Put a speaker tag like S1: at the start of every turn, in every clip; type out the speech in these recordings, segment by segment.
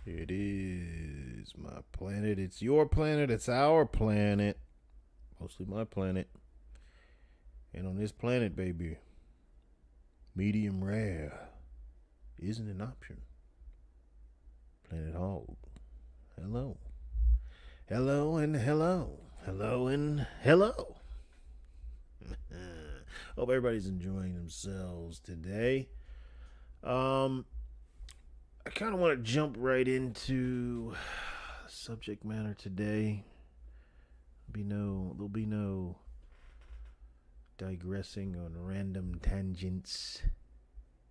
S1: It is my planet. It's your planet. It's our planet. Mostly my planet. And on this planet, baby, medium rare isn't an option. Planet Hog. Hello. Hello and hello. Hello and hello. Hope everybody's enjoying themselves today. I kind of want to jump right into subject matter today. There'll be no digressing on random tangents.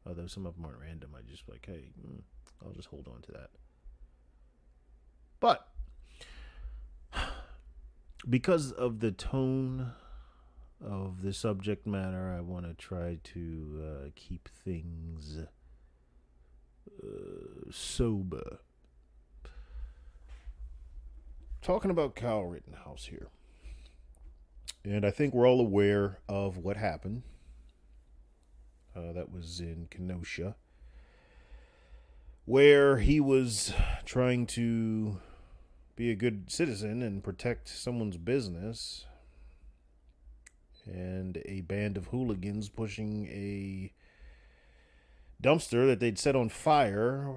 S1: Although some of them aren't random, I just like, hey, I'll just hold on to that. But because of the tone of the subject matter, I want to try to keep things sober. Talking about Kyle Rittenhouse here. And I think we're all aware of what happened. That was in Kenosha, where he was trying to be a good citizen and protect someone's business, and a band of hooligans pushing a dumpster that they'd set on fire.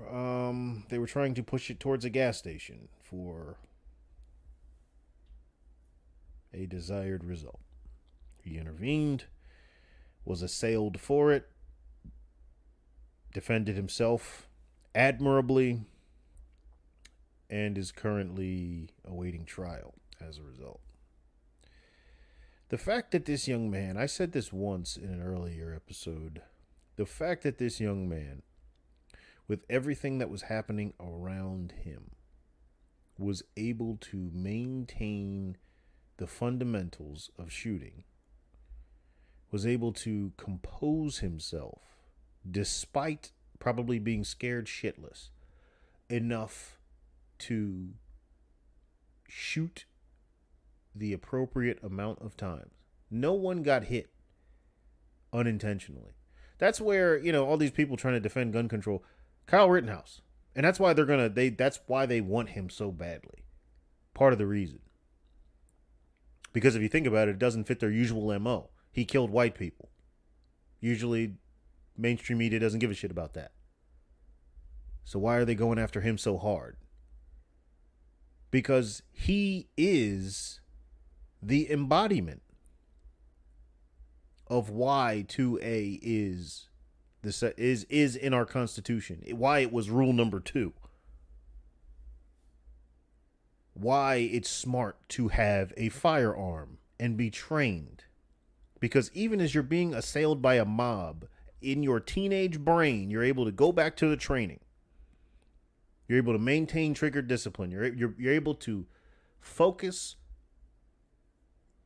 S1: They were trying to push it towards a gas station for a desired result. He intervened, was assailed for it, defended himself admirably, and is currently awaiting trial as a result. The fact that this young man, I said this once in an earlier episode, the fact that this young man, with everything that was happening around him, was able to maintain the fundamentals of shooting, was able to compose himself despite probably being scared shitless enough to shoot the appropriate amount of times. No one got hit unintentionally. That's where, all these people trying to defend gun control, Kyle Rittenhouse. And that's why that's why they want him so badly. Part of the reason. Because if you think about it, it doesn't fit their usual MO. He killed white people. Usually, mainstream media doesn't give a shit about that. So why are they going after him so hard? Because he is the embodiment of why 2A is in our Constitution. Why it was rule number 2. Why it's smart to have a firearm and be trained. Because even as you're being assailed by a mob, in your teenage brain, you're able to go back to the training. You're able to maintain trigger discipline. You're able to focus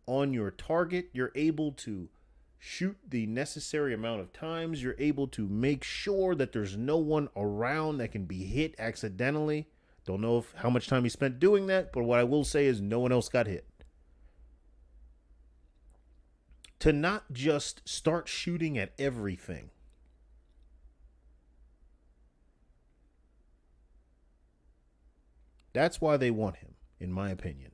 S1: on your target. You're able to shoot the necessary amount of times. You're able to make sure that there's no one around that can be hit accidentally. Don't know how much time he spent doing that, but what I will say is no one else got hit. To not just start shooting at everything. That's why they want him, in my opinion.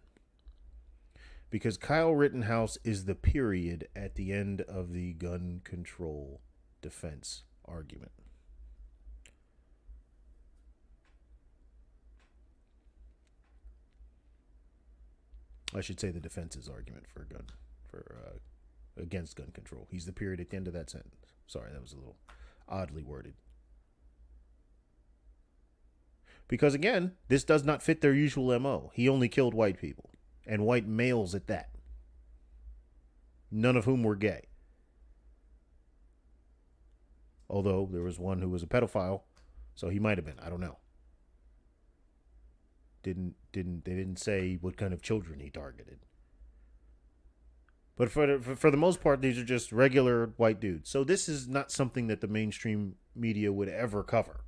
S1: Because Kyle Rittenhouse is the period at the end of the gun control defense argument. I should say the defense's argument for against gun control. He's the period at the end of that sentence. Sorry, that was a little oddly worded. Because again, this does not fit their usual MO. He only killed white people, and white males at that. None of whom were gay. Although there was one who was a pedophile, so he might have been. I don't know. They didn't say what kind of children he targeted. But for the most part, these are just regular white dudes. So this is not something that the mainstream media would ever cover.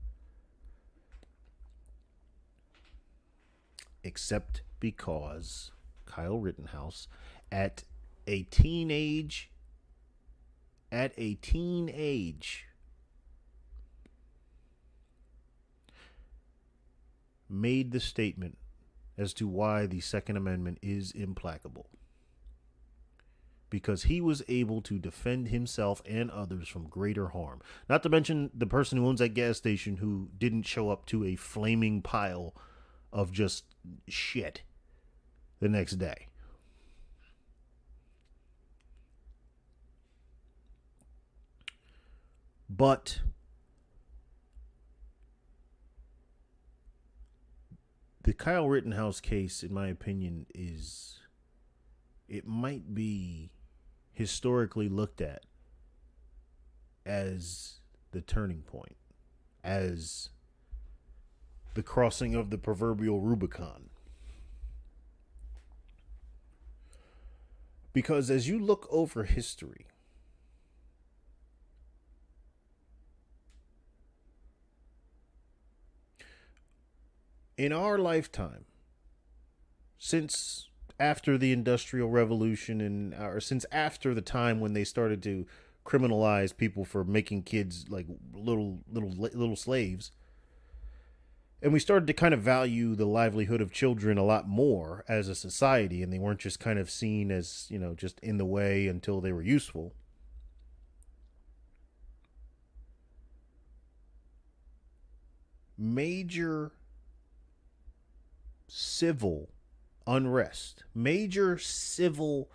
S1: Except because Kyle Rittenhouse, at a teen age, made the statement as to why the Second Amendment is implacable. Because he was able to defend himself and others from greater harm. Not to mention the person who owns that gas station who didn't show up to a flaming pile of just shit the next day. But the Kyle Rittenhouse case, in my opinion, it might be historically looked at as the turning point, as the crossing of the proverbial Rubicon. Because as you look over history, in our lifetime, since after the Industrial Revolution or since after the time when they started to criminalize people for making kids like little slaves, and we started to kind of value the livelihood of children a lot more as a society, and they weren't just kind of seen as, just in the way until they were useful. Major civil unrest, major civil,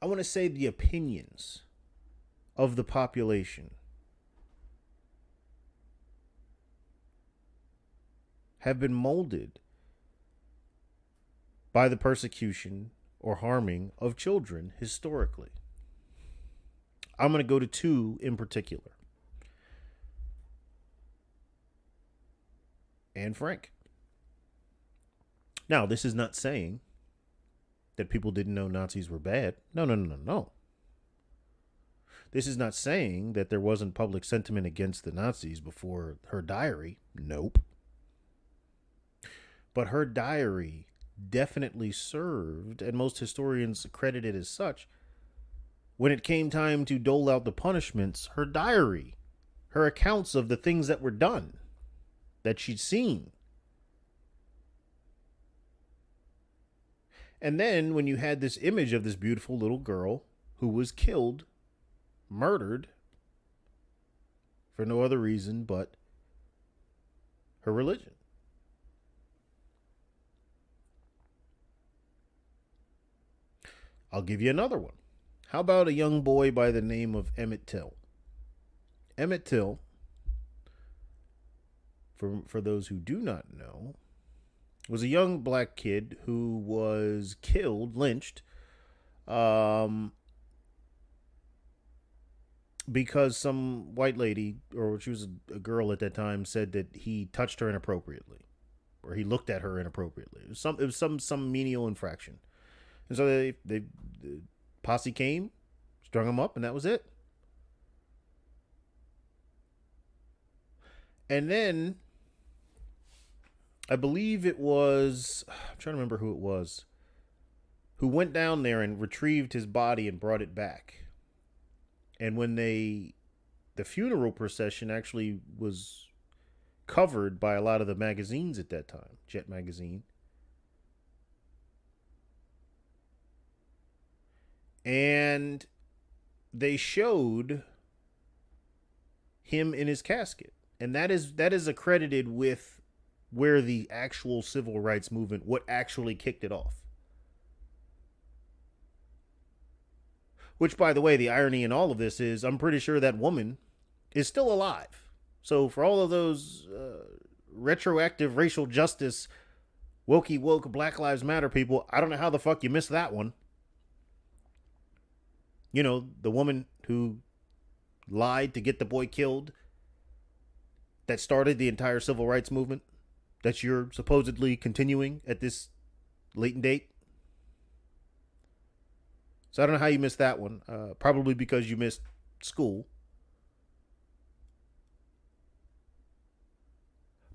S1: I want to say the opinions of the population have been molded by the persecution or harming of children historically. I'm going to go to two in particular. Anne Frank. Now, this is not saying that people didn't know Nazis were bad. No. This is not saying that there wasn't public sentiment against the Nazis before her diary. Nope. But her diary definitely served, and most historians credit it as such, when it came time to dole out the punishments. Her diary, her accounts of the things that were done, that she'd seen. And then when you had this image of this beautiful little girl who was killed, murdered, for no other reason but her religion. I'll give you another one. How about a young boy by the name of Emmett Till? Emmett Till, for those who do not know, was a young black kid who was killed, lynched, because some white lady, or she was a girl at that time, said that he touched her inappropriately, or he looked at her inappropriately. It was some menial infraction. And so the posse came, strung him up, and that was it. And then I believe it was, I'm trying to remember who it was, who went down there and retrieved his body and brought it back. And when the funeral procession actually was covered by a lot of the magazines at that time, Jet Magazine, and they showed him in his casket. And that is accredited with where the actual civil rights movement, what actually kicked it off. Which, by the way, the irony in all of this is I'm pretty sure that woman is still alive. So for all of those retroactive racial justice, wokey woke Black Lives Matter people, I don't know how the fuck you missed that one. The woman who lied to get the boy killed, that started the entire civil rights movement that you're supposedly continuing at this latent date. So I don't know how you missed that one. Probably because you missed school.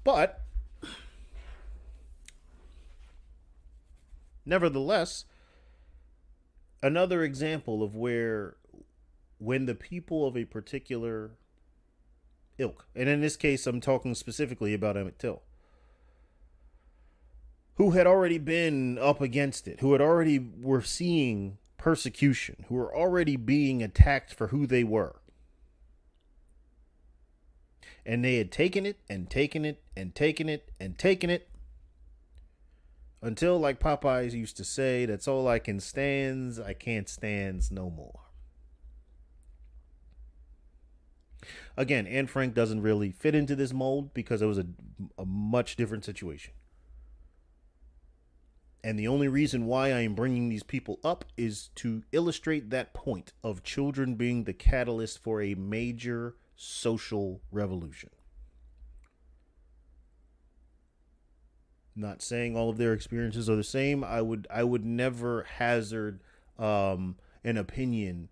S1: But nevertheless, another example of where, when the people of a particular ilk. And in this case, I'm talking specifically about Emmett Till, who had already been up against it, who had already were seeing persecution, who were already being attacked for who they were. And they had taken it and taken it and taken it and taken it until, like Popeyes used to say, that's all I can stands, I can't stands no more. Again, Anne Frank doesn't really fit into this mold because it was a much different situation. And the only reason why I am bringing these people up is to illustrate that point of children being the catalyst for a major social revolution. Not saying all of their experiences are the same. I would never hazard an opinion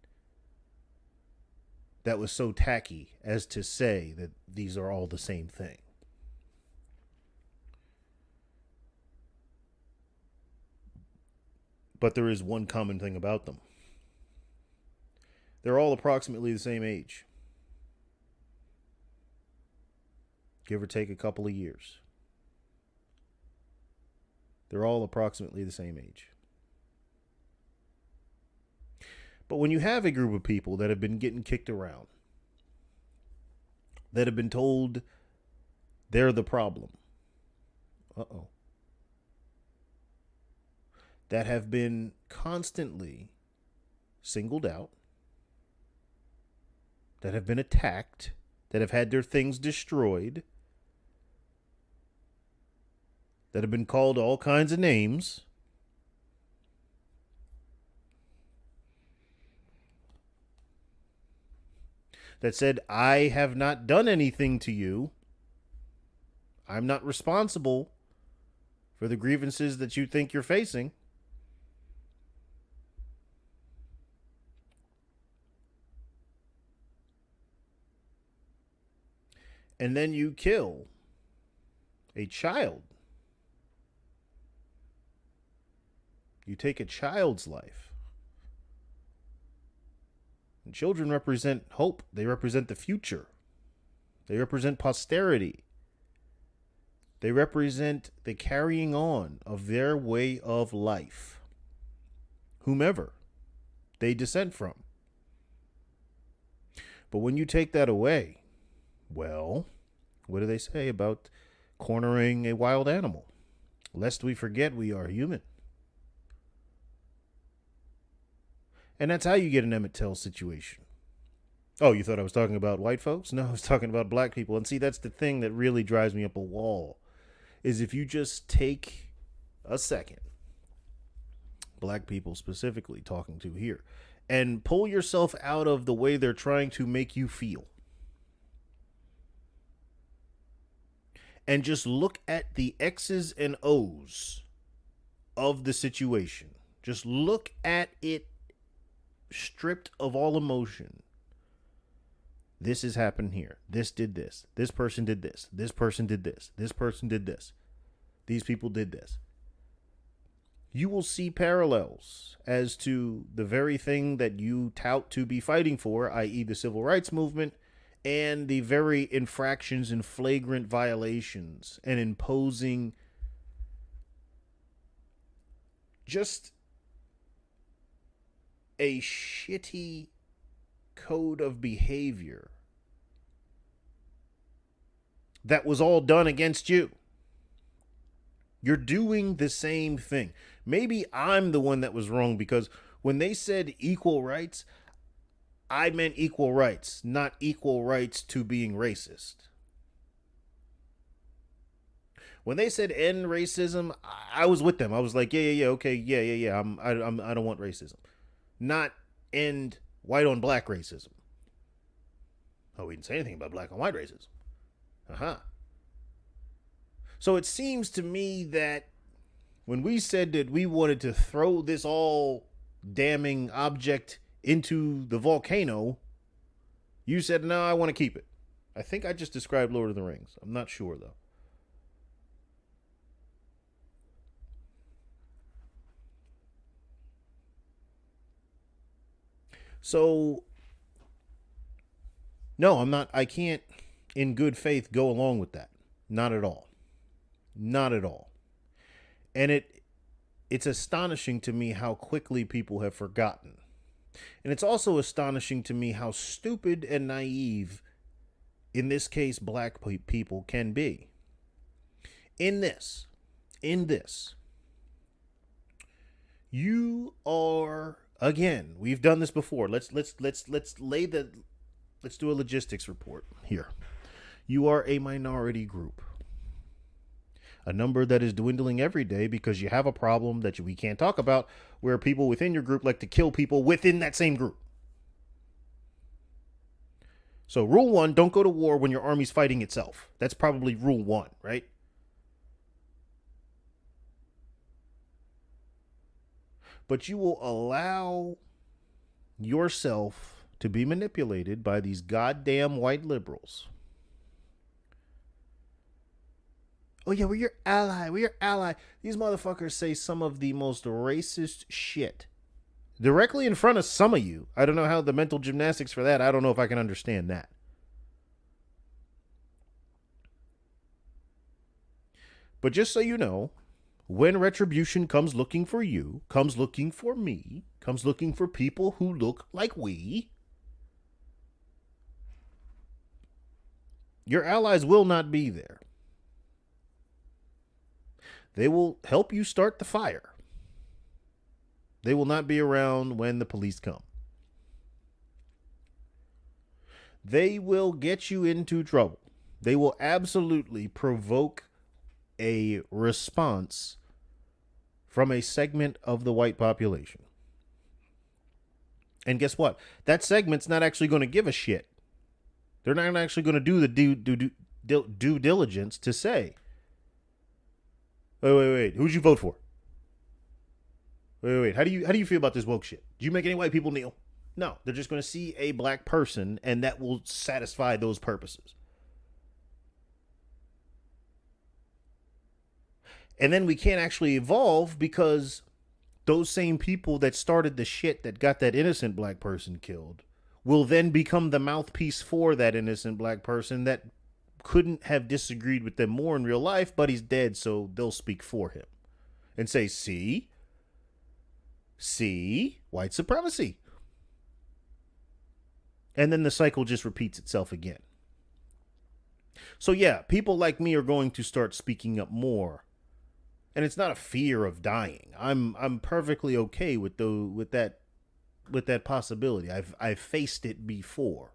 S1: that was so tacky as to say that these are all the same thing. But there is one common thing about them. They're all approximately the same age, give or take a couple of years. They're all approximately the same age. But when you have a group of people that have been getting kicked around, that have been told they're the problem, that have been constantly singled out, that have been attacked, that have had their things destroyed, that have been called all kinds of names, that said, I have not done anything to you. I'm not responsible for the grievances that you think you're facing. And then you kill a child. You take a child's life. And children represent hope. They represent the future. They represent posterity. They represent the carrying on of their way of life, whomever they descend from. But when you take that away, well, what do they say about cornering a wild animal? Lest we forget we are human. And that's how you get an Emmett Till situation. Oh, you thought I was talking about white folks? No, I was talking about black people. And see, that's the thing that really drives me up a wall, is if you just take a second, black people specifically talking to here, and pull yourself out of the way they're trying to make you feel. And just look at the X's and O's of the situation. Just look at it stripped of all emotion. This has happened here. This did this. This person did this. This person did this. This person did this. These people did this. You will see parallels as to the very thing that you tout to be fighting for, i.e. the civil rights movement, and the very infractions and flagrant violations and imposing just a shitty code of behavior that was all done against you. You're doing the same thing. Maybe I'm the one that was wrong, because when they said equal rights, I meant equal rights, not equal rights to being racist. When they said end racism, I was with them. I was like, yeah, okay, yeah. I don't want racism. Not end white on black racism. Oh, we didn't say anything about black on white racism. So it seems to me that when we said that we wanted to throw this all damning object into the volcano, you said, no, I want to keep it. I think I just described Lord of the Rings. I'm not sure, though. So, no, I'm not. I can't in good faith go along with that. Not at all. Not at all. And it's astonishing to me how quickly people have forgotten. And it's also astonishing to me how stupid and naive, in this case, black people can be. In this, you are, again, we've done this before. Let's do a logistics report here. You are a minority group. A number that is dwindling every day because you have a problem that we can't talk about, where people within your group like to kill people within that same group. So rule 1, don't go to war when your army's fighting itself. That's probably rule 1, right? But you will allow yourself to be manipulated by these goddamn white liberals. Oh, yeah, we're your ally. We're your ally. These motherfuckers say some of the most racist shit directly in front of some of you. I don't know how the mental gymnastics for that. I don't know if I can understand that. But just so you know, when retribution comes looking for you, comes looking for me, comes looking for people who look like we, your allies will not be there. They will help you start the fire. They will not be around when the police come. They will get you into trouble. They will absolutely provoke a response from a segment of the white population. And guess what? That segment's not actually going to give a shit. They're not actually going to do the due diligence to say, wait. Who'd you vote for? Wait. How do you feel about this woke shit? Did you make any white people kneel? No, they're just going to see a black person, and that will satisfy those purposes. And then we can't actually evolve because those same people that started the shit that got that innocent black person killed will then become the mouthpiece for that innocent black person that couldn't have disagreed with them more in real life, but he's dead, so they'll speak for him and say, see, white supremacy. And then the cycle just repeats itself again. So yeah, people like me are going to start speaking up more. And it's not a fear of dying. I'm perfectly okay with that possibility. I've faced it before.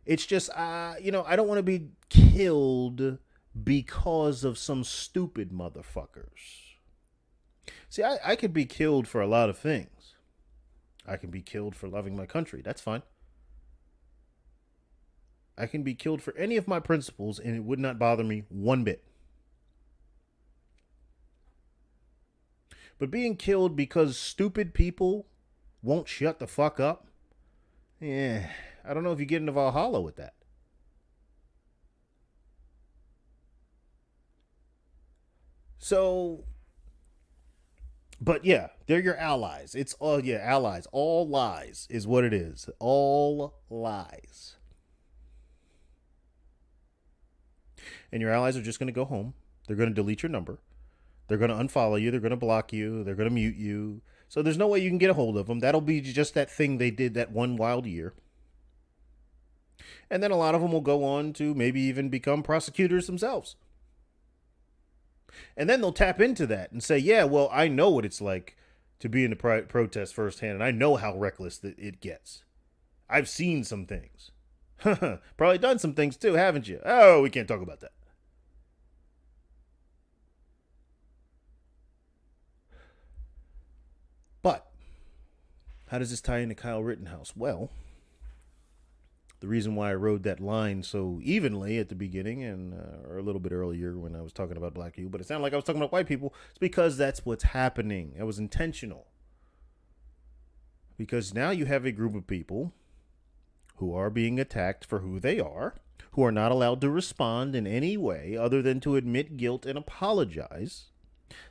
S1: It's just I don't want to be killed because of some stupid motherfuckers. See, I could be killed for a lot of things. I can be killed for loving my country. That's fine. I can be killed for any of my principles, and it would not bother me one bit. But being killed because stupid people won't shut the fuck up, I don't know if you get into Valhalla with that. So, but yeah, they're your allies. It's all, allies. All lies is what it is. All lies. And your allies are just going to go home. They're going to delete your number. They're going to unfollow you. They're going to block you. They're going to mute you. So there's no way you can get a hold of them. That'll be just that thing they did that one wild year. And then a lot of them will go on to maybe even become prosecutors themselves. And then they'll tap into that and say, yeah, well, I know what it's like to be in the protest firsthand, and I know how reckless that it gets. I've seen some things. Probably done some things too, haven't you? Oh, we can't talk about that. But how does this tie into Kyle Rittenhouse? Well, the reason why I rode that line so evenly at the beginning and or a little bit earlier when I was talking about black people, but it sounded like I was talking about white people, it's because that's what's happening. It was intentional. Because now you have a group of people who are being attacked for who they are, who are not allowed to respond in any way other than to admit guilt and apologize.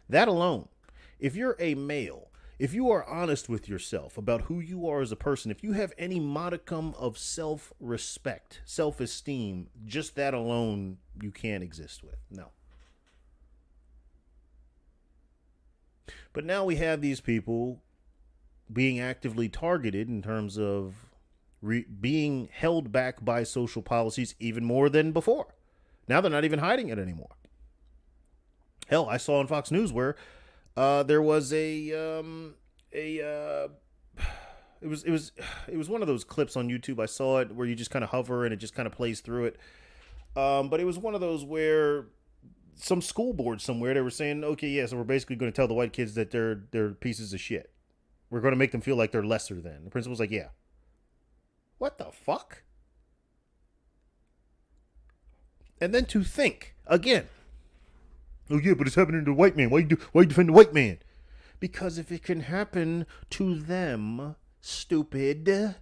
S1: That alone, if you're a male, If you are honest with yourself about who you are as a person, if you have any modicum of self-respect, self-esteem, just that alone you can't exist with. No. But now we have these people being actively targeted in terms of being held back by social policies even more than before. Now they're not even hiding it anymore. Hell, I saw on Fox News where there was it was one of those clips on YouTube. I saw it where you just kind of hover and it just kind of plays through it. But it was one of those where some school board somewhere, they were saying, okay, yeah, so we're basically going to tell the white kids that they're pieces of shit. We're going to make them feel like they're lesser than. The principal's like, yeah. What the fuck? And then to think again. Oh yeah, but it's happening to the white man. Why you defend the white man? Because if it can happen to them, stupid.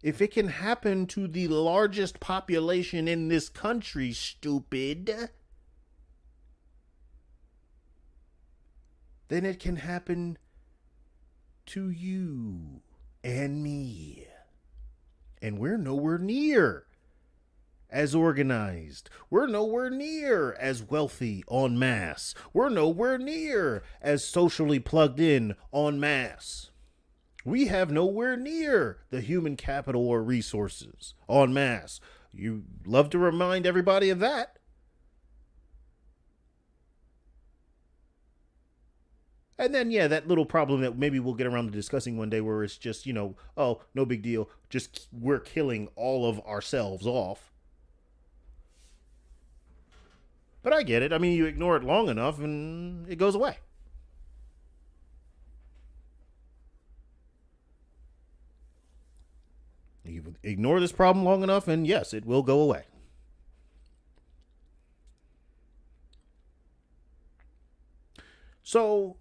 S1: If it can happen to the largest population in this country, stupid, then it can happen to you and me. And we're nowhere near as organized. We're nowhere near as wealthy en masse. We're nowhere near as socially plugged in en masse. We have nowhere near the human capital or resources en masse. You love to remind everybody of that. And then, yeah, that little problem that maybe we'll get around to discussing one day where it's just, oh, no big deal. Just we're killing all of ourselves off. But I get it. I mean, you ignore it long enough and it goes away. You ignore this problem long enough and yes, it will go away. So,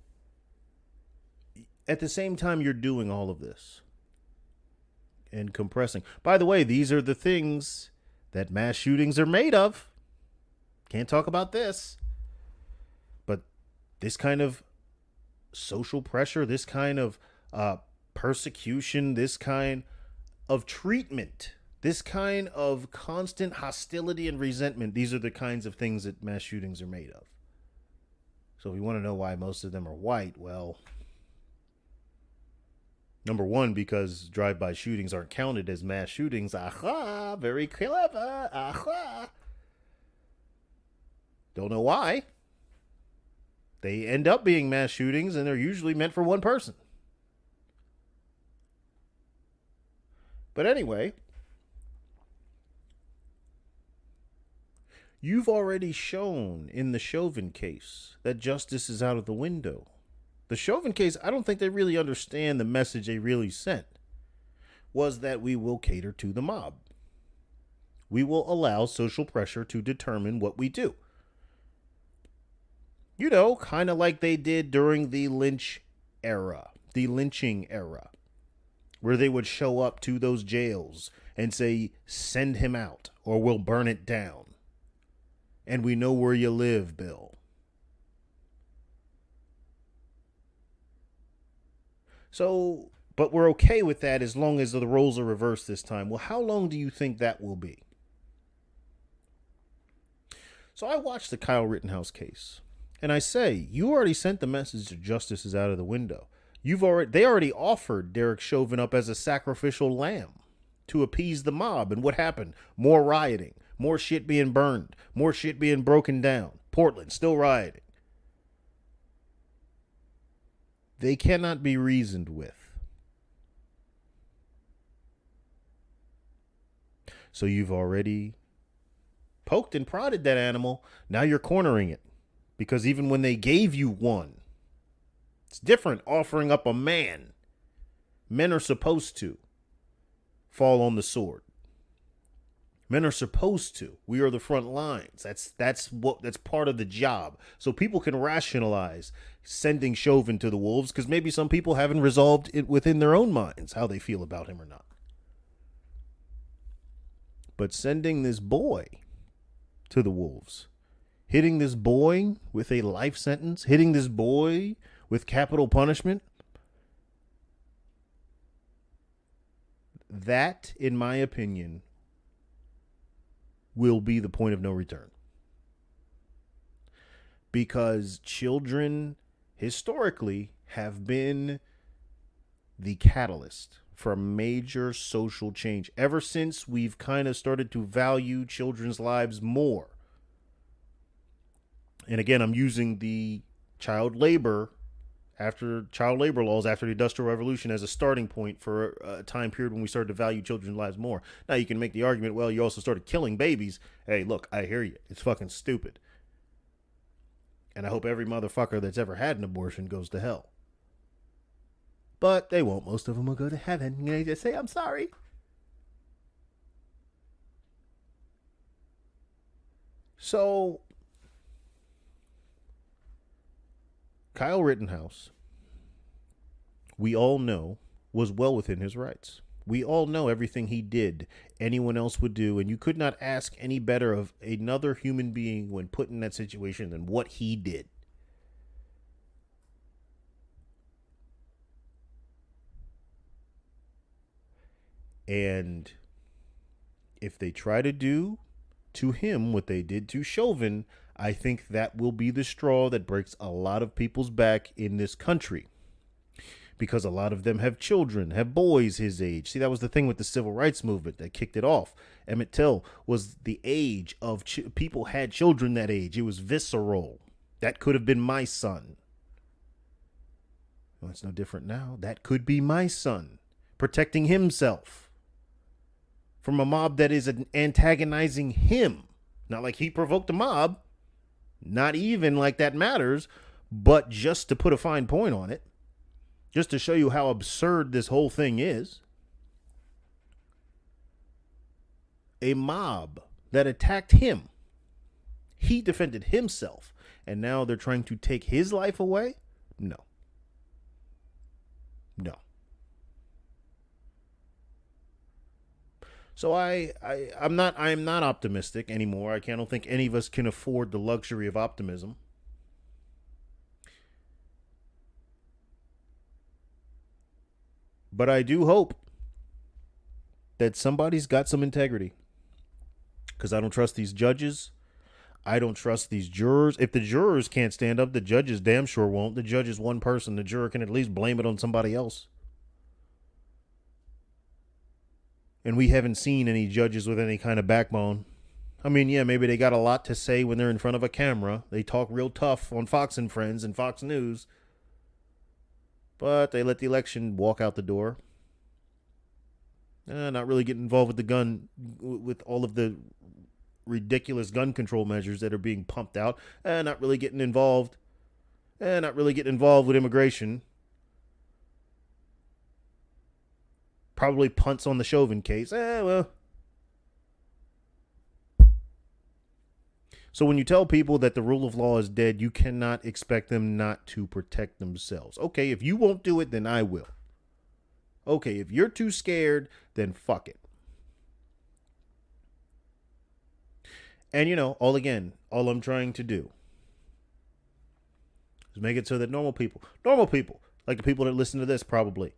S1: at the same time you're doing all of this and compressing. By the way, these are the things that mass shootings are made of. Can't talk about this. But this kind of social pressure, this kind of persecution, this kind of treatment, this kind of constant hostility and resentment, these are the kinds of things that mass shootings are made of. So if you want to know why most of them are white, well, number one, because drive-by shootings aren't counted as mass shootings. Aha, very clever. Aha. Don't know why. They end up being mass shootings, and they're usually meant for one person. But anyway, you've already shown in the Chauvin case that justice is out of the window. The Chauvin case, I don't think they really understand the message they really sent, was that we will cater to the mob. We will allow social pressure to determine what we do. You know, kind of like they did during the lynching era, where they would show up to those jails and say, send him out or we'll burn it down. And we know where you live, Bill. So, but we're okay with that as long as the roles are reversed this time. Well, how long do you think that will be? So I watched the Kyle Rittenhouse case, and I say, you already sent the message that justice is out of the window. They already offered Derek Chauvin up as a sacrificial lamb to appease the mob. And what happened? More rioting, more shit being burned, more shit being broken down. Portland still rioting. They cannot be reasoned with. So you've already poked and prodded that animal. Now you're cornering it. Because even when they gave you one, it's different offering up a man. Men are supposed to fall on the sword. Men are supposed to. We are the front lines. That's part of the job. So people can rationalize sending Chauvin to the wolves because maybe some people haven't resolved it within their own minds how they feel about him or not. But sending this boy to the wolves, hitting this boy with a life sentence, hitting this boy with capital punishment, that, in my opinion, will be the point of no return. Because children historically have been the catalyst for major social change ever since we've kind of started to value children's lives more. And again, I'm using the child labor laws after the Industrial Revolution as a starting point for a time period when we started to value children's lives more. Now you can make the argument, well, you also started killing babies. Hey, look, I hear you. It's fucking stupid. And I hope every motherfucker that's ever had an abortion goes to hell. But they won't. Most of them will go to heaven. And they just say, I'm sorry. So, Kyle Rittenhouse, we all know, was well within his rights. We all know everything he did, anyone else would do, and you could not ask any better of another human being when put in that situation than what he did. And if they try to do to him what they did to Chauvin, I think that will be the straw that breaks a lot of people's back in this country. Because a lot of them have children, have boys his age. See, that was the thing with the civil rights movement that kicked it off. Emmett Till was the age of people had children that age. It was visceral. That could have been my son. Well, it's no different now. That could be my son protecting himself from a mob that is antagonizing him. Not like he provoked a mob. Not even like that matters. But just to put a fine point on it. Just to show you how absurd this whole thing is. A mob that attacked him. He defended himself. And now they're trying to take his life away? No. No. So I'm not optimistic anymore. I don't think any of us can afford the luxury of optimism. But I do hope that somebody's got some integrity. Because I don't trust these judges. I don't trust these jurors. If the jurors can't stand up, the judges damn sure won't. The judge is one person. The juror can at least blame it on somebody else. And we haven't seen any judges with any kind of backbone. I mean, yeah, maybe they got a lot to say when they're in front of a camera. They talk real tough on Fox and Friends and Fox News. But they let the election walk out the door. Not really getting involved with the gun, with all of the ridiculous gun control measures that are being pumped out. Not really getting involved. Not really getting involved with immigration. Probably punts on the Chauvin case. Well. So when you tell people that the rule of law is dead, you cannot expect them not to protect themselves. Okay, if you won't do it, then I will. Okay, if you're too scared, then fuck it. And all I'm trying to do is make it so that normal people, like the people that listen to this probably,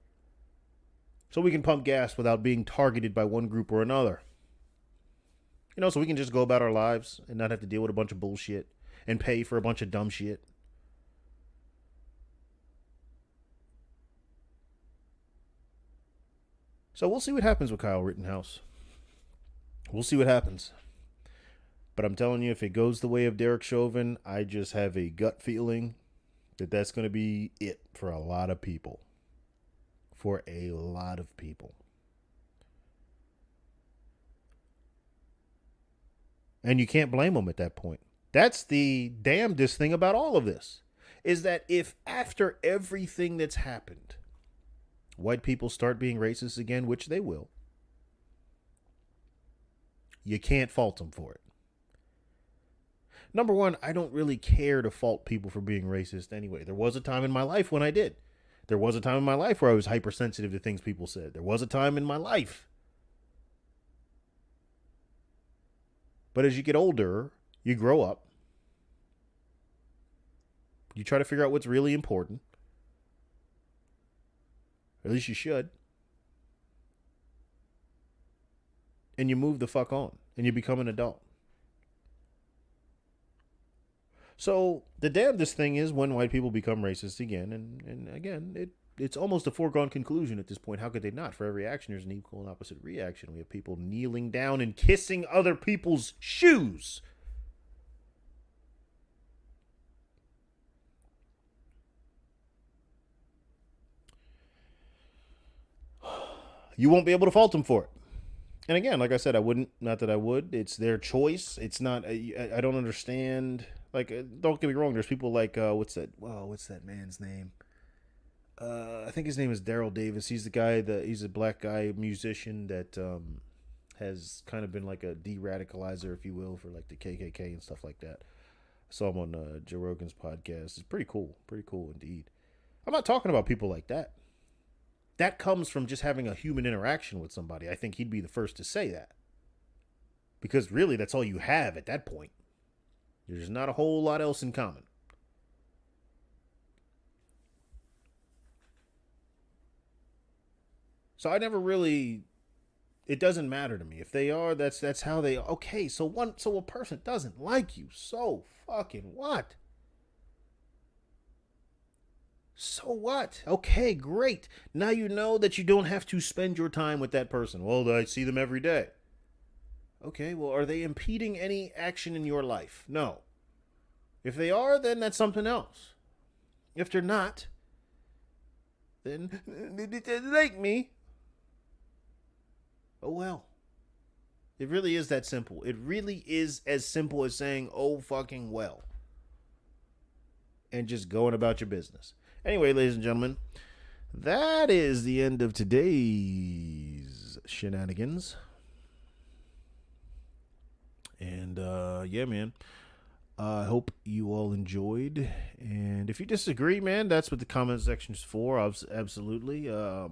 S1: so we can pump gas without being targeted by one group or another. So we can just go about our lives and not have to deal with a bunch of bullshit and pay for a bunch of dumb shit. So we'll see what happens with Kyle Rittenhouse. We'll see what happens. But I'm telling you, if it goes the way of Derek Chauvin, I just have a gut feeling that that's going to be it for a lot of people. For a lot of people. And you can't blame them at that point. That's the damnedest thing about all of this. Is that if after everything that's happened, white people start being racist again, which they will, you can't fault them for it. Number one, I don't really care to fault people for being racist anyway. There was a time in my life when I did. There was a time in my life where I was hypersensitive to things people said. There was a time in my life. But as you get older, you grow up. You try to figure out what's really important. At least you should. And you move the fuck on. And you become an adult. So the damnedest thing is when white people become racist again. And again, it's almost a foregone conclusion at this point. How could they not? For every action, there's an equal and opposite reaction. We have people kneeling down and kissing other people's shoes. You won't be able to fault them for it. And again, like I said, I wouldn't. Not that I would. It's their choice. It's not. I don't understand. Like, don't get me wrong. There's people like what's that? Wow, what's that man's name? I think his name is Daryl Davis. He's the guy that he's a black guy musician that has kind of been like a de-radicalizer, if you will, for like the KKK and stuff like that. I saw him on Joe Rogan's podcast. It's pretty cool indeed. I'm not talking about people like that. That comes from just having a human interaction with somebody. I think he'd be the first to say that, because really, that's all you have at that point. There's not a whole lot else in common. So I never really. It doesn't matter to me if they are. That's how they. Okay, so a person doesn't like you. So fucking what? So what? Okay, great. Now you know that you don't have to spend your time with that person. Well, I see them every day. Okay, well, are they impeding any action in your life? No. If they are, then that's something else. If they're not, then they like me. Oh well. It really is that simple. It really is as simple as saying, oh fucking well. And just going about your business. Anyway, ladies and gentlemen, that is the end of today's shenanigans. And yeah, man. I hope you all enjoyed. And if you disagree, man, that's what the comment section's for. Absolutely. I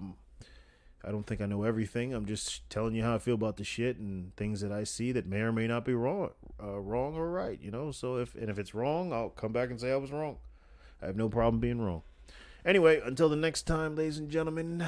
S1: don't think I know everything. I'm just telling you how I feel about the shit and things that I see that may or may not be wrong or right. You know. So if it's wrong, I'll come back and say I was wrong. I have no problem being wrong. Anyway, until the next time, ladies and gentlemen,